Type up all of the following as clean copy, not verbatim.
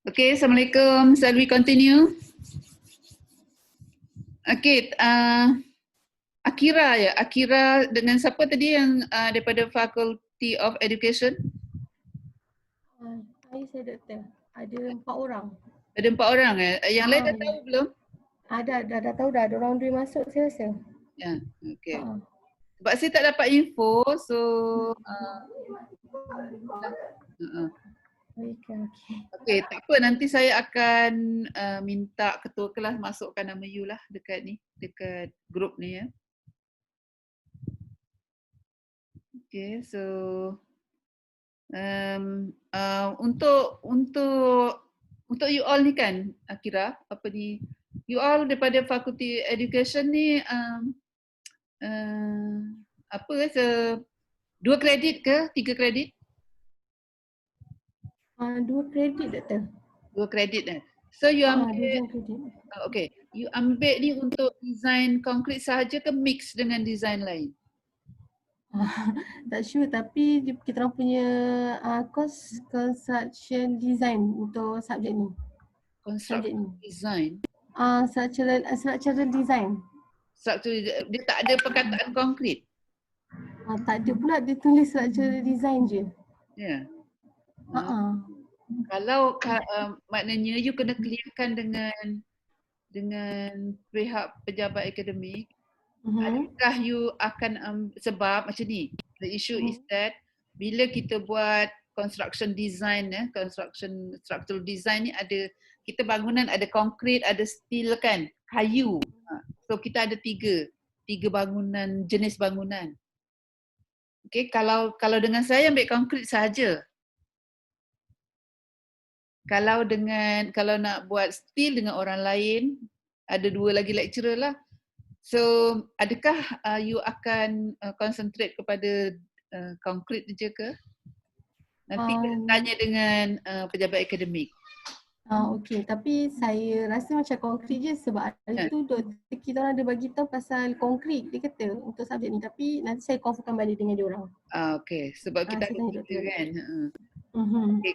Okay, Assalamualaikum. Shall we continue? Okay, Akira ya. Akira dengan siapa tadi yang daripada Faculty of Education? Saya doktor. Ada 4 orang. Ada 4 orang ya. Yang lain dah tahu belum? Dah tahu dah. Ada orang dua masuk saya rasa. Ya, okay. Sebab saya tak dapat info, so okay, tak apa, nanti saya akan minta ketua kelas masukkan nama you lah dekat ni, dekat grup ni ya. Okay, so untuk you all ni kan, Akira, apa ni, you all daripada Fakulti Education ni apa 2 kredit ke 3 kredit? 2 kredit doktor. 2 kredit eh. So you ambil kredit. okay, you ambil ni untuk design konkret sahaja ke mix dengan design lain? Tak sure, tapi kita orang punya course construction design untuk subjek ni. Construction design? Structural design. Dia tak ada perkataan konkret? Tak ada pula, dia tulis structural design je. Ya. Kalau maknanya you kena clearkan dengan pihak pejabat akademik, adakah you akan sebab macam ni, the issue is that bila kita buat construction design structural design ni ada, kita bangunan ada konkret, ada steel kan, kayu. So kita ada tiga bangunan, jenis bangunan. Okay, kalau dengan saya ambil konkret sahaja. Kalau nak buat steel dengan orang lain, ada 2 lagi lecturer lah. So adakah you akan concentrate kepada konkret je ke? Nanti tanya dengan pejabat akademik. Okey, tapi saya rasa macam konkret je sebab hari tu kita orang ada bagi tahu pasal konkret dia kata untuk subjek ni, tapi nanti saya confirmkan balik dengan dia orang. Okey, sebab kita ada kita kan. Okay,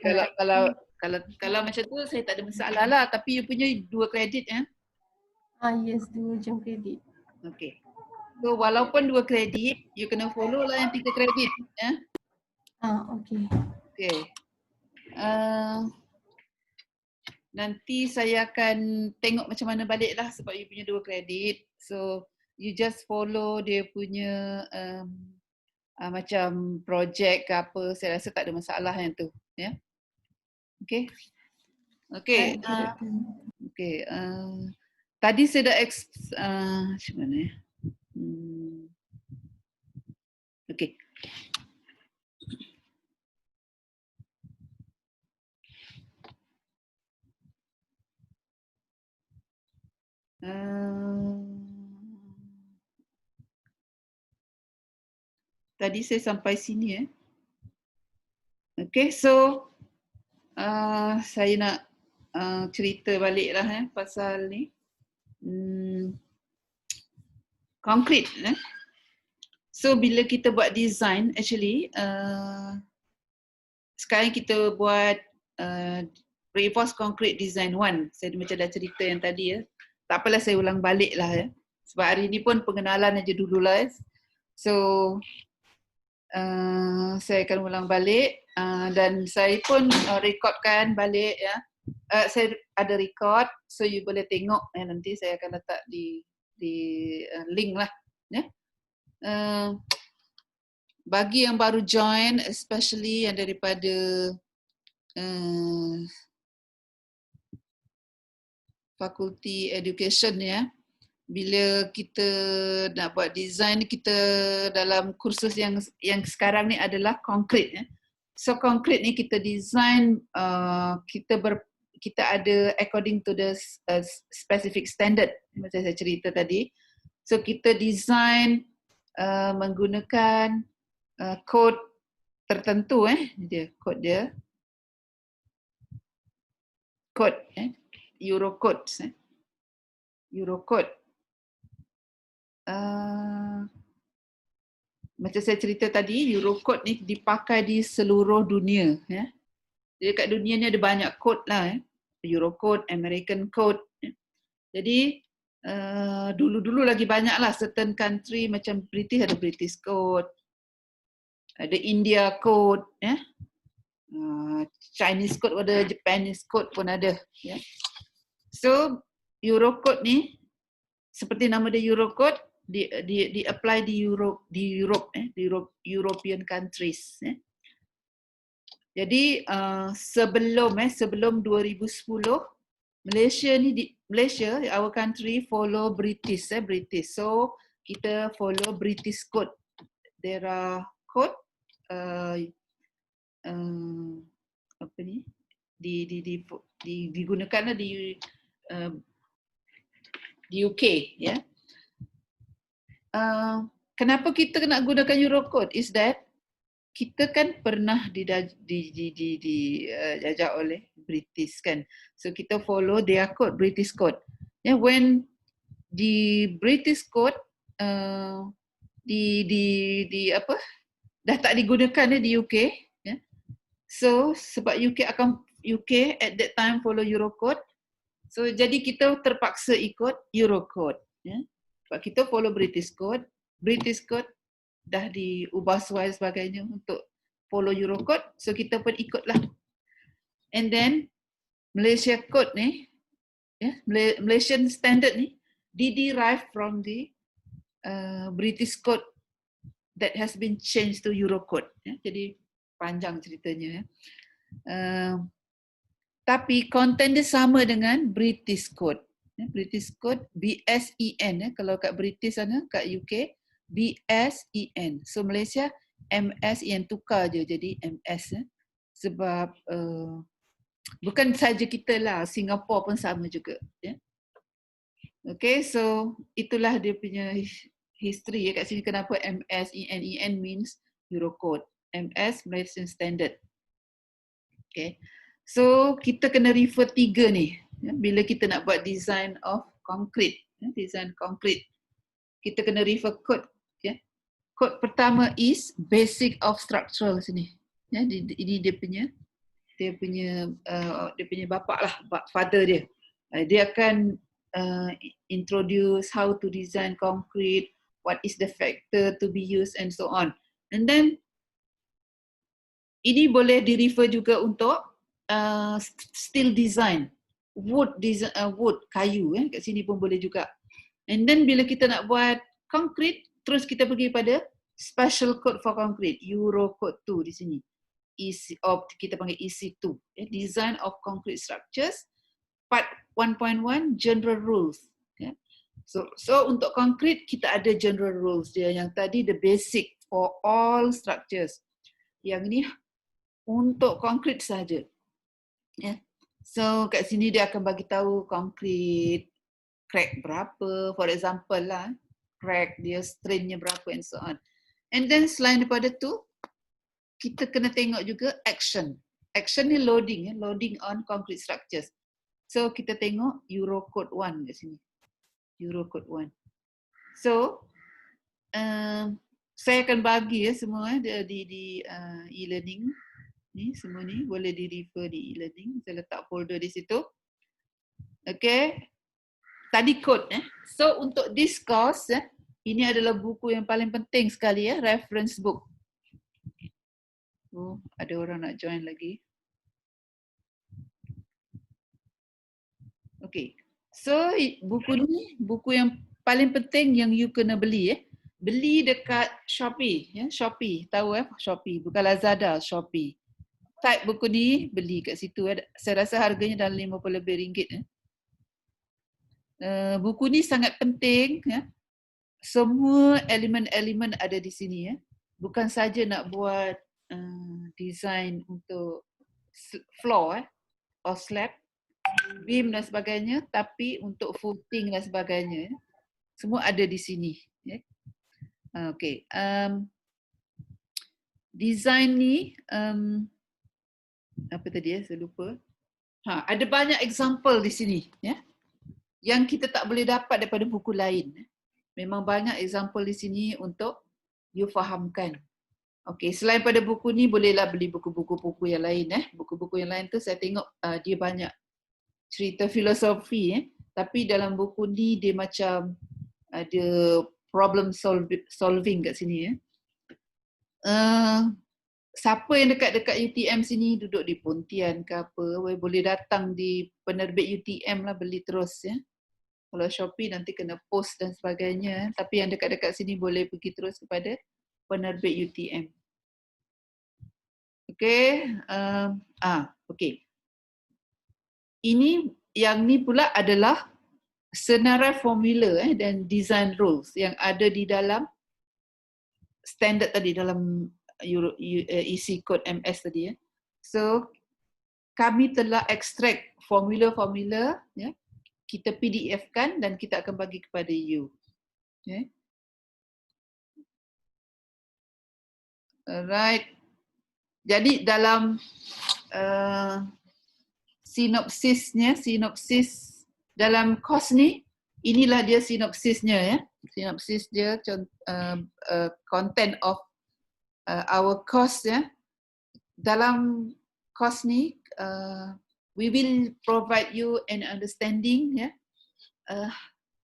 kalau macam tu saya tak ada masalah lah, tapi you punya 2 kredit ya? Yes, 2 jam kredit. Okay. So walaupun 2 kredit, you kena follow lah yang 3 kredit ya? Okey. Okay. Nanti saya akan tengok macam mana balik lah sebab you punya 2 kredit. So you just follow dia punya macam projek ke apa, saya rasa tak ada masalah yang tu ya. Okay. Okay. Okay. Tadi saya dah macam mana ya? Okay. Tadi saya sampai sini ya. Okay, so saya nak cerita balik lah pasal ni. Konkret. So bila kita buat design, actually sekarang kita buat reinforced concrete design 1. Saya macam dah cerita yang tadi ya. Tak apalah saya ulang balik lah ya. Sebab hari ni pun pengenalan aja dulu lah. So saya akan ulang balik dan saya pun rekodkan balik ya. Saya ada record, so you boleh tengok ya, nanti saya akan letak di link lah ya. Bagi yang baru join, especially yang daripada Fakulti Education ya, bila kita nak buat design, kita dalam kursus yang sekarang ni adalah konkret ya. So konkret ni kita design, kita ada according to the specific standard macam saya cerita tadi. So kita design menggunakan kod tertentu dia kod dia. Kod Eurocode. Eurocode. Macam saya cerita tadi, Eurocode ni dipakai di seluruh dunia ya. Jadi kat dunia ni ada banyak kod lah Eurocode, American Code. Jadi dulu-dulu lagi banyaklah certain country macam British ada British Code, ada India Code, ya. Chinese Code ada, Japanese Code pun ada. Ya. So Eurocode ni seperti nama dia Eurocode, di apply di European countries. Jadi sebelum 2010 Malaysia our country follow British. So kita follow British Code. There are code apa ni digunakan di UK, ya. Kenapa kita nak gunakan Eurocode is that kita kan pernah dijajah oleh British kan, so kita follow their code, British Code. Yeah, when di British Code dah tak digunakan di UK, yeah. So sebab UK at that time follow Eurocode, so jadi kita terpaksa ikut Eurocode. Yeah. Sebab kita follow British Code dah diubah sebagainya untuk follow Eurocode, so kita pun ikutlah. And then Malaysia Code ni, Malaysian Standard ni, derive from the British Code that has been changed to Eurocode. Jadi panjang ceritanya. Tapi konten dia sama dengan British Code. British Code BSEN, kalau kat British sana, kat UK BSEN. So Malaysia MSEN, tukar je jadi MS. Sebab bukan saja kita lah, Singapura pun sama juga. Okay, so itulah dia punya history kat sini, kenapa MSEN means Eurocode. MS Malaysian Standard. Okay, so kita kena refer 3 ni bila kita nak buat design of concrete. Design concrete, kita kena refer code. Code pertama is basic of structural sini. Ini dia punya bapak lah, father dia. Dia akan introduce how to design concrete, what is the factor to be used and so on. And then ini boleh di-refer juga untuk steel design, wood kayu, kat sini pun boleh juga. And then bila kita nak buat concrete, terus kita pergi pada special code for concrete, Eurocode 2 di sini. Kita panggil EC2, Design of Concrete Structures, Part 1.1 General Rules. So untuk concrete kita ada general rules dia, yang tadi the basic for all structures. Yang ni untuk concrete saja. So kat sini dia akan bagi tahu concrete crack berapa, for example lah, crack dia strainnya berapa and so on. And then selain daripada tu, kita kena tengok juga action. Action ni loading on concrete structures. So kita tengok Eurocode 1 kat sini. Eurocode 1. So saya akan bagi semua di e-learning. Ni semua ni boleh di-refer di e-learning. Saya letak folder di situ. Okay. Tadi code. So untuk this course, ini adalah buku yang paling penting sekali, reference book. Oh, ada orang nak join lagi. Okay. So buku ni buku yang paling penting yang you kena beli. Beli dekat Shopee. Shopee, tahu Shopee, bukan Lazada, Shopee. Type buku ni, beli kat situ. Saya rasa harganya dalam RM50 lebih. Buku ni sangat penting. Semua elemen-elemen ada di sini. Bukan saja nak buat design untuk floor or slab, beam dan sebagainya, tapi untuk footing dan sebagainya. Semua ada di sini. Okay. Design ni, apa tadi saya lupa. Ada banyak example di sini. Yang kita tak boleh dapat daripada buku lain. Memang banyak example di sini untuk you fahamkan. Okay, selain pada buku ni, bolehlah beli buku-buku yang lain. Buku-buku yang lain tu saya tengok dia banyak cerita filosofi tapi dalam buku ni dia macam ada problem solving kat sini siapa yang dekat-dekat UTM sini duduk di Pontian ke apa, boleh datang di penerbit UTM lah beli terus Kalau Shopee nanti kena post dan sebagainya, tapi yang dekat-dekat sini boleh pergi terus kepada penerbit UTM. Okey, okey. Ini yang ni pula adalah senarai formula dan design rules yang ada di dalam standard tadi, dalam EC code MS tadi So kami telah extract formula-formula kita PDF kan dan kita akan bagi kepada you. Alright. Jadi dalam sinopsis dalam course ni, inilah dia sinopsisnya Sinopsis dia content of our course Dalam course ni we will provide you an understanding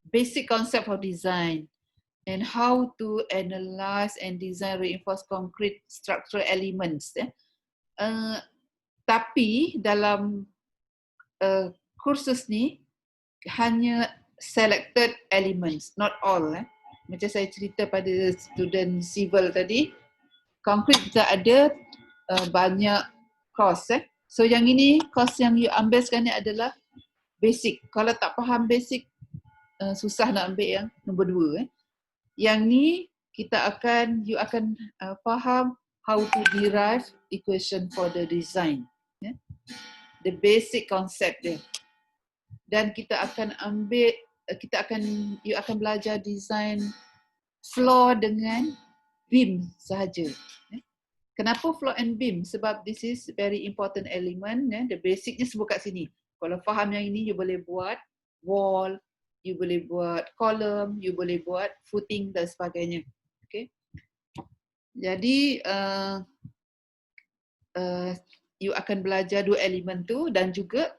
basic concept of design and how to analyze and design reinforced concrete structural elements tapi dalam kursus ni hanya selected elements, not all. Macam saya cerita pada student civil tadi, concrete kita ada banyak course. So yang ini, course yang you ambil sekarang ni adalah basic. Kalau tak faham basic, susah nak ambil yang nombor 2. Yang ni you akan faham how to derive equation for the design. The basic concept dia. Dan kita akan you akan belajar design floor dengan beam sahaja. Kenapa floor and beam? Sebab this is very important element. The basicnya sebut kat sini. Kalau faham yang ini, you boleh buat wall, you boleh buat column, you boleh buat footing dan sebagainya. Okay. Jadi you akan belajar 2 elemen tu dan juga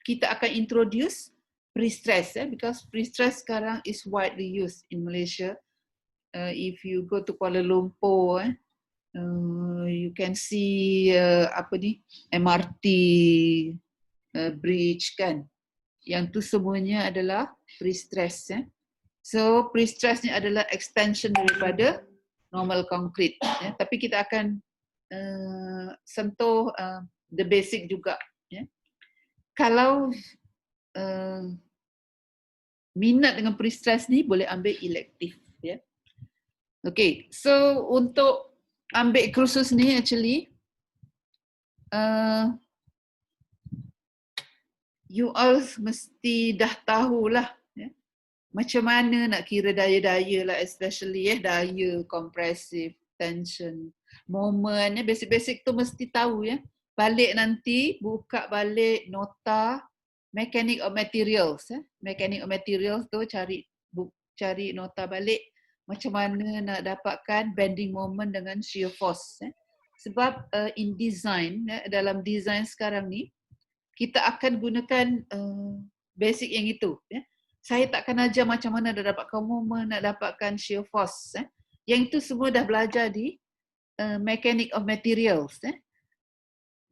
kita akan introduce pre-stress because pre-stress sekarang is widely used in Malaysia. If you go to Kuala Lumpur, you can see MRT bridge kan. Yang tu semuanya adalah pre-stress. So pre-stress ni adalah extension daripada normal concrete. Tapi kita akan sentuh the basic juga. Kalau minat dengan pre-stress ni boleh ambil elective. Okay, so untuk ambil kursus ni actually you all mesti dah tahulah macam mana nak kira daya-daya lah, especially daya, compressive, tension, moment, basic-basic tu mesti tahu Balik nanti, buka balik nota mechanic of materials. Mechanic of materials tu cari nota balik macam mana nak dapatkan bending moment dengan shear force. Sebab in design, dalam design sekarang ni, kita akan gunakan basic yang itu. Saya takkan ajar macam mana nak dapatkan moment, nak dapatkan shear force. Yang itu semua dah belajar di mechanic of materials.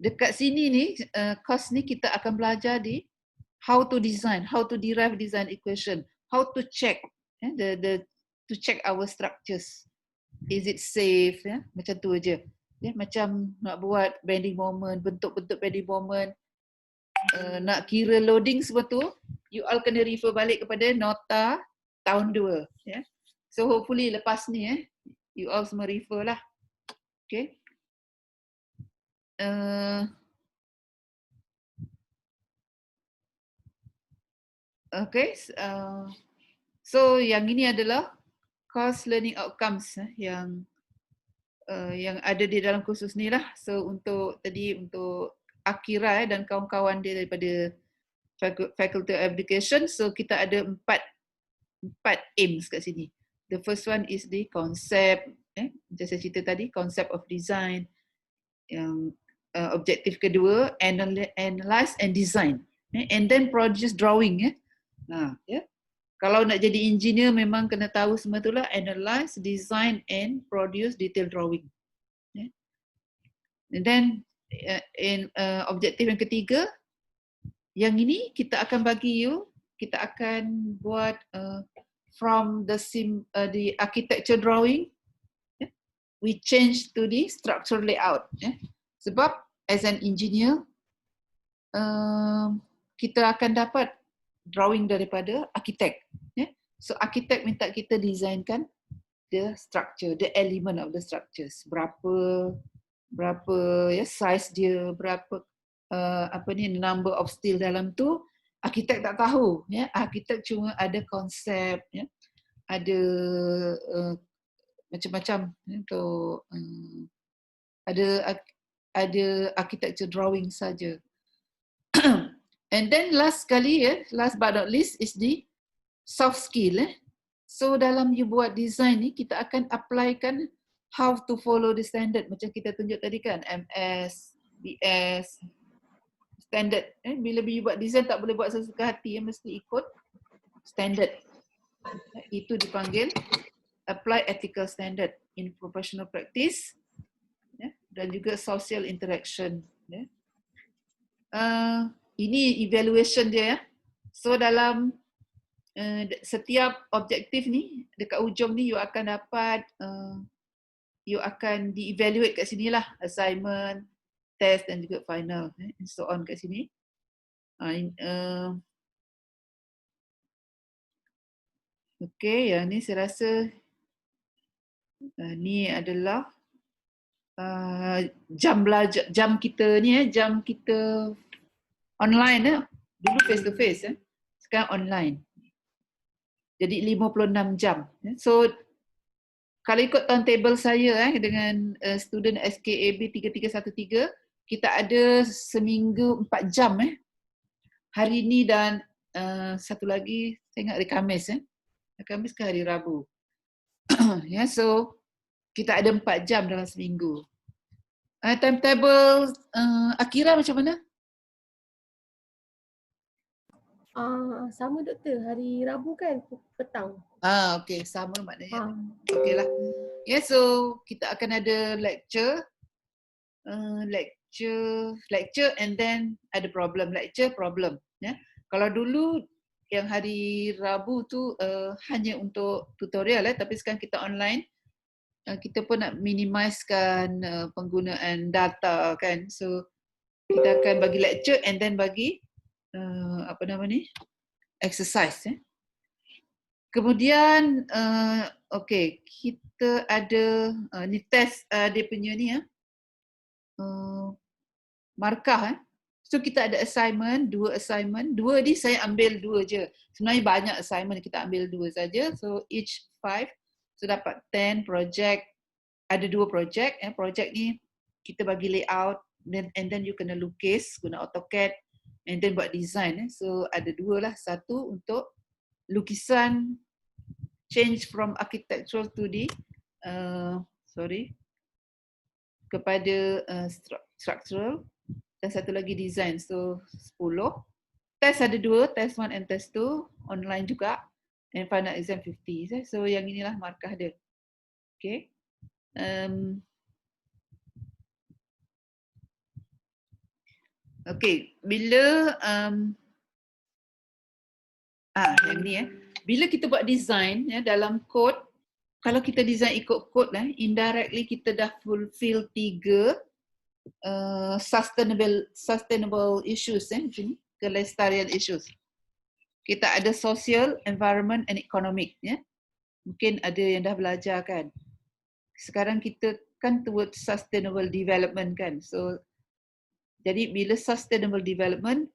Dekat sini ni, course ni kita akan belajar di how to design, how to derive design equation, how to check to check our structures. Is it safe? Macam tu aja. Macam nak buat bending moment, bentuk-bentuk bending moment, nak kira loading semua tu, you all kena refer balik kepada nota tahun 2. So hopefully lepas ni you all semua refer lah. Okay. Okay, so yang ini adalah course learning outcomes yang ada di dalam kursus ni lah. So untuk Akira dan kawan-kawan dia daripada Faculty of Education, so kita ada empat aims kat sini. The first one is the concept, macam saya cerita tadi, concept of design. Yang objektif kedua, analyze and design. and then produce drawing. Kalau nak jadi engineer memang kena tahu semua itulah, analyze, design and produce detailed drawing. And then objektif yang ketiga, yang ini kita akan bagi you, kita akan buat from the architecture drawing, we change to the structural layout. Sebab as an engineer, kita akan dapat drawing daripada arkitek. So arkitek minta kita designkan the structure, the element of the structures. Berapa size dia, berapa number of steel dalam tu, arkitek tak tahu. Arkitek cuma ada konsep, ada macam-macam untuk ada architecture drawing saja. And then last but not least is the soft skill. So dalam you buat design ni, kita akan applykan how to follow the standard macam kita tunjuk tadi kan, MS, BS, standard. Bila you buat design tak boleh buat sesuka hati, mesti ikut standard. Itu dipanggil apply ethical standard in professional practice, dan juga social interaction. Ini evaluation dia. So dalam setiap objektif ni, dekat ujung ni you akan dapat you akan di-evaluate kat sini lah, assignment, test dan juga final, and so on kat sini. Okay, yang ni saya rasa ni adalah jam kita ni, jam kita online. Dulu face to face, sekarang online. Jadi 56 jam. So kalau ikut timetable saya dengan student SKAB 3313, kita ada seminggu 4 jam hari ni dan satu lagi saya ingat hari Khamis. Khamis ke hari Rabu. So kita ada 4 jam dalam seminggu. Timetable Akira macam mana? Sama doktor, hari Rabu kan petang. Okey, sama maknanya. Okeylah. So kita akan ada lecture and then ada problem, problem. Kalau dulu yang hari Rabu tu hanya untuk tutorial, tapi sekarang kita online. Kita pun nak minimizekan penggunaan data kan. So kita akan bagi lecture and then bagi exercise. Kemudian kita ada ni test dia punya ni markah. So kita ada assignment, 2 assignment. 2 ni saya ambil 2 je. Sebenarnya banyak assignment, kita ambil 2 saja. So each 5. So dapat 10 project. Ada 2 project. Project ni kita bagi layout and then you kena lukis guna AutoCAD and then buat design. So ada 2 lah. Satu untuk lukisan, change from architectural to the kepada structural, dan satu lagi design. So 10. Test ada 2, test 1 and test 2, online juga, and final exam 50. So yang inilah markah dia. Okay. Okay, bila yang ni bila kita buat design dalam kod, kalau kita design ikut kod indirectly kita dah fulfill 3 sustainable issues kelestarian issues. Kita ada social, environment and economic Mungkin ada yang dah belajar kan. Sekarang kita kan towards sustainable development kan. So jadi bila sustainable development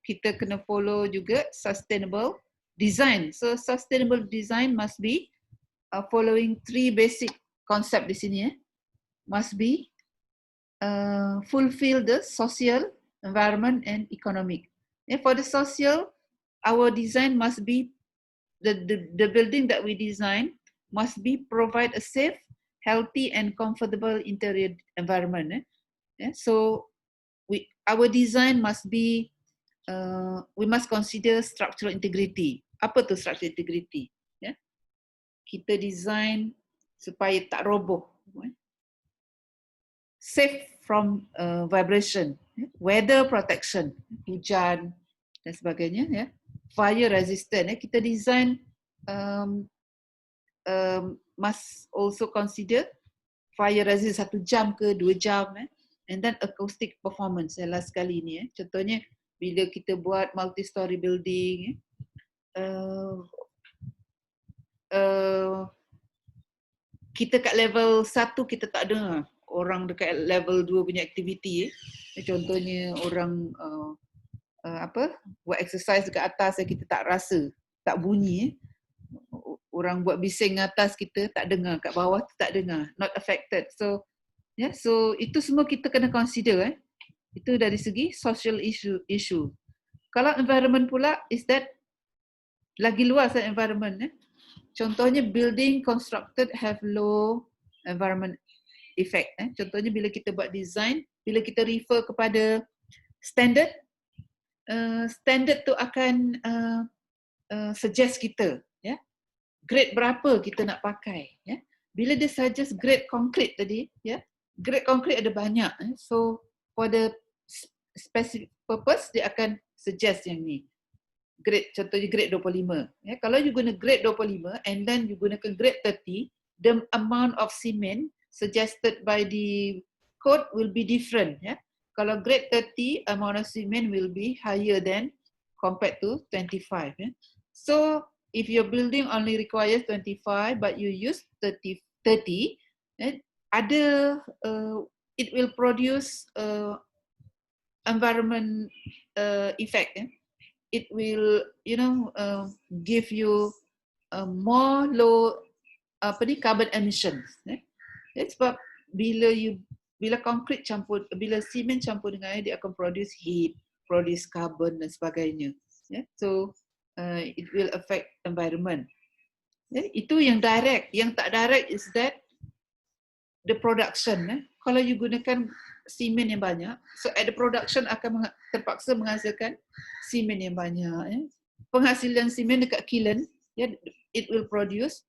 kita kena follow juga sustainable design. So sustainable design must be following 3 basic concept di sini must be fulfill the social, environment and economic. For the social, our design must be the building that we design must be provide a safe, healthy and comfortable interior environment. So our design must be, we must consider structural integrity. Apa tu structural integrity? Ya? Kita design supaya tak roboh. Safe from vibration, weather protection, hujan dan sebagainya, ya. Fire resistant, kita design must also consider fire resist 1 jam ke 2 jam, and then acoustic performance last sekali ni, contohnya bila kita buat multi-story building, kita kat level 1 kita tak dengar orang dekat level 2 punya aktiviti, contohnya orang buat exercise dekat atas, kita tak rasa, tak bunyi, orang buat bising atas kita tak dengar, kat bawah tak dengar, not affected. So so itu semua kita kena consider, itu dari segi social issue. Kalau environment pula, is that lagi luas environment, contohnya building constructed have low environment effect, contohnya bila kita buat design, bila kita refer kepada standard, standard tu akan suggest kita, grade berapa kita nak pakai, bila dia suggest grade concrete tadi, grade concrete ada banyak, so for the specific purpose dia akan suggest yang ni, grade, contohnya grade 25, kalau you guna grade 25 and then you gunakan grade 30, the amount of cement suggested by the code will be different, kalau grade 30, amount of cement will be higher than compared to 25, so if your building only requires 25 but you use 30, it will produce environment effect. It will, give you more low carbon emissions. Sebab bila concrete campur, bila cement campur dengan air, dia akan produce heat, produce carbon dan sebagainya. So it will affect environment. Itu yang direct. Yang tak direct is that the production. Kalau you gunakan simen yang banyak, so at the production akan terpaksa menghasilkan simen yang banyak. Penghasilan simen dekat kiln, it will produce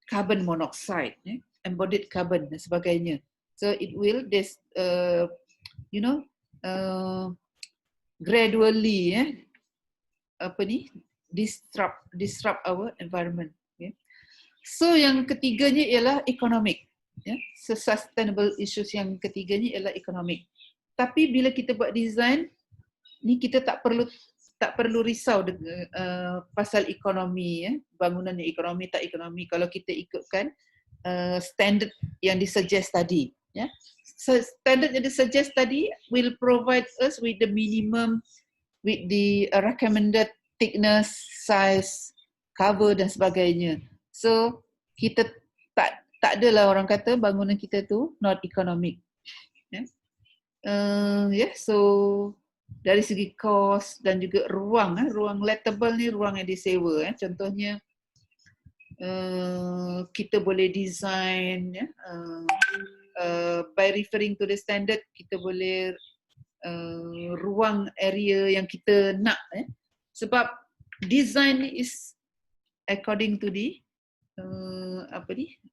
carbon monoxide, embodied carbon dan sebagainya. So it will gradually disrupt our environment. So yang ketiganya ialah economic. Sustainable issues yang ketiganya ialah economic. Tapi bila kita buat design ni, kita tak perlu risau pasal ekonomi, bangunan yang ekonomi tak ekonomi, kalau kita ikutkan standard yang disuggest tadi. So standard yang disuggest tadi will provide us with the minimum, with the recommended thickness, size, cover dan sebagainya. So kita tak adalah orang kata bangunan kita tu not economic. So dari segi cost dan juga ruang, ruang lettable ni ruang yang disewa. Contohnya kita boleh design, by referring to the standard, kita boleh ruang area yang kita nak. Sebab design is according to the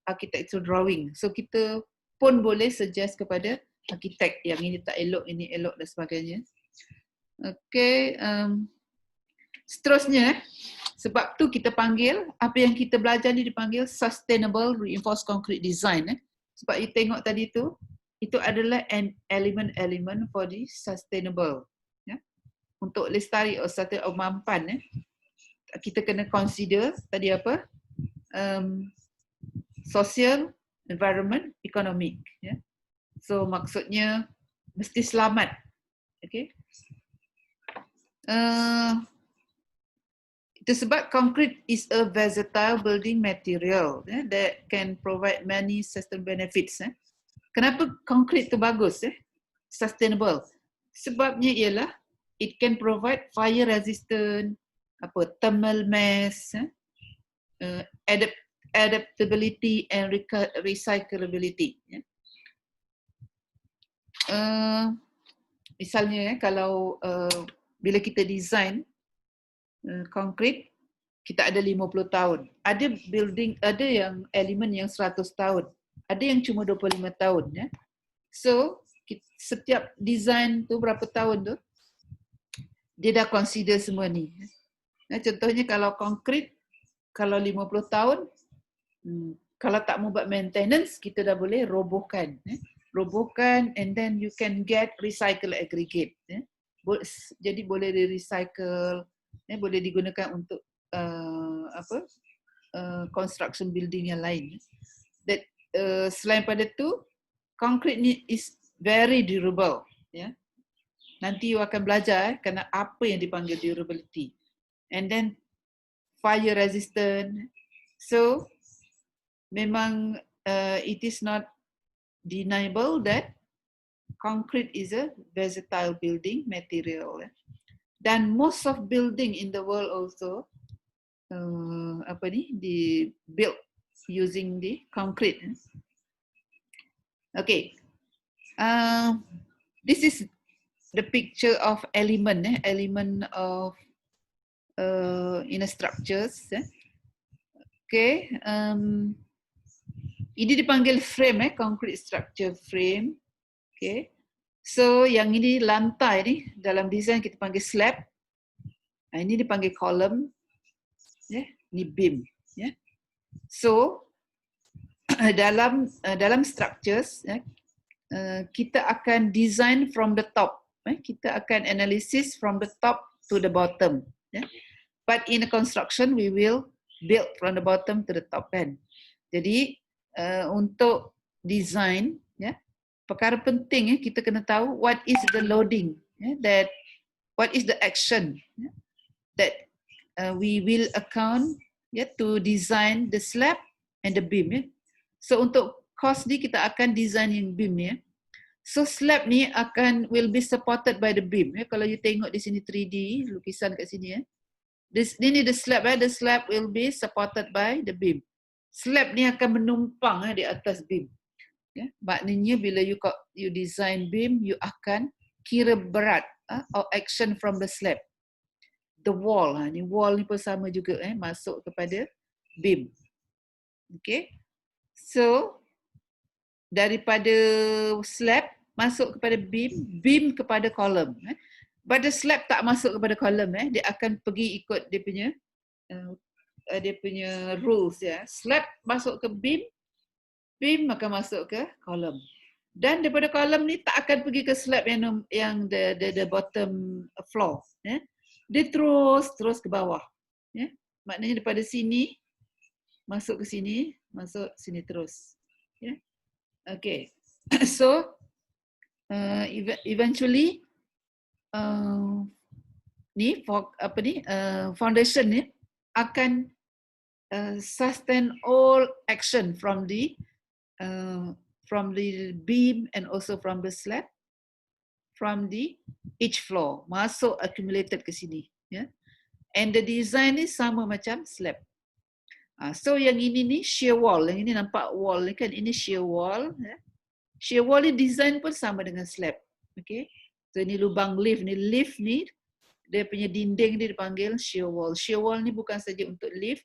architectural drawing. So kita pun boleh suggest kepada arkitek yang ini tak elok, ini elok dan sebagainya. Okay, seterusnya, sebab tu kita panggil, apa yang kita belajar ni dipanggil sustainable reinforced concrete design. Sebab you tengok tadi tu, itu adalah an element for the sustainable. Untuk lestari atau mampan, kita kena consider tadi apa? Social, environment, economic. So maksudnya mesti selamat. Okay. Itu sebab concrete is a versatile building material that can provide many sustainable benefits. Kenapa concrete tu bagus? Sustainable. Sebabnya ialah it can provide fire resistant, thermal mass, adaptability and recyclability. misalnya kalau bila kita design konkrit, kita ada 50 tahun. Ada building, ada yang elemen yang 100 tahun. Ada yang cuma 25 tahun. Ya. So, setiap design tu berapa tahun tu, dia dah consider semua ni. Nah, contohnya kalau konkrit, kalau 50 tahun, kalau tak mau buat maintenance, kita dah boleh robohkan. Robohkan and then you can get recycle aggregate. Jadi boleh di-recycle, boleh digunakan untuk construction building yang lain. That selain pada tu, concrete ni is very durable. Nanti you akan belajar kerana apa yang dipanggil durability. And then fire resistant. So memang it is not deniable that concrete is a versatile building material. Dan most of building in the world also built using the concrete. Okay, this is the picture of element of inner structures. Okay, ini dipanggil frame, concrete structure frame. Okay, so yang ini lantai ni dalam design kita panggil slab. Ini dipanggil column. Ni beam. So dalam structures kita akan design from the top. Kita akan analysis from the top to the bottom. But in a construction we will build from the bottom to the top kan. Jadi untuk design perkara penting kita kena tahu what is the loading, that what is the action that we will account to design the slab and the beam. So untuk cost ni kita akan design yang beam ya. So slab ni will be supported by the beam. Kalau you tengok di sini 3D lukisan kat sini Ini the slab the slab will be supported by the beam. Slab ni akan menumpang di atas beam. Maknanya bila you design beam, you akan kira berat or action from the slab. The wall, ni wall ni pun sama juga masuk kepada beam. Okay, so daripada slab masuk kepada beam, beam kepada column. But the slab tak masuk kepada column, dia akan pergi ikut dia punya rules Slab masuk ke beam, beam akan masuk ke column. Dan daripada column ni tak akan pergi ke slab yang the bottom floor. Dia terus ke bawah. Maknanya daripada sini masuk ke sini, masuk sini terus. Okay. So eventually foundation ni akan sustain all action from the beam and also from the slab, from the each floor, masuk accumulated ke sini. And the design ni sama macam slab. So yang ini ni shear wall, yang ini nampak wall ni kan, ini shear wall. Shear wall ni design pun sama dengan slab. Okay. So ini lubang lift ni dia punya dinding dia dipanggil shear wall. Shear wall ni bukan saja untuk lift,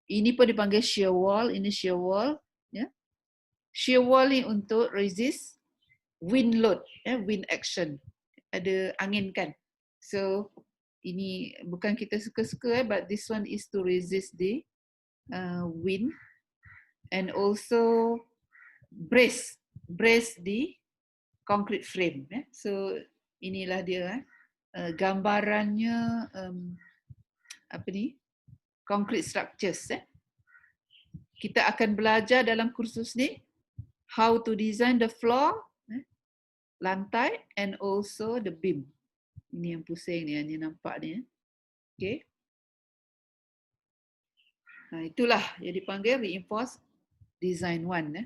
ini pun dipanggil shear wall, ini shear wall. Shear wall ni untuk resist wind load, wind action. Ada angin kan. So ini bukan kita suka-suka but this one is to resist the wind and also brace the concrete frame. So inilah dia gambarannya concrete structures. Kita akan belajar dalam kursus ni how to design the floor, lantai and also the beam. Ini yang pusing ni, yang nampak ni. Okay. Itulah yang dipanggil reinforced design 1.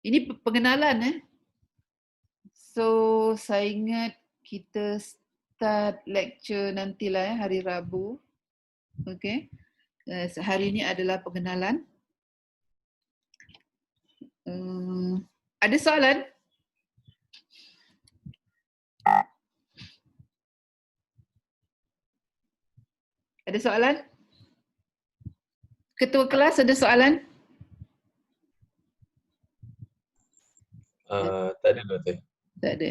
Ini pengenalan. So saya ingat kita start lecture nantilah hari Rabu. Okay. Hari ini adalah pengenalan. Ada soalan? Ada soalan? Ketua kelas ada soalan? Tak ada Doktor. Tak ada.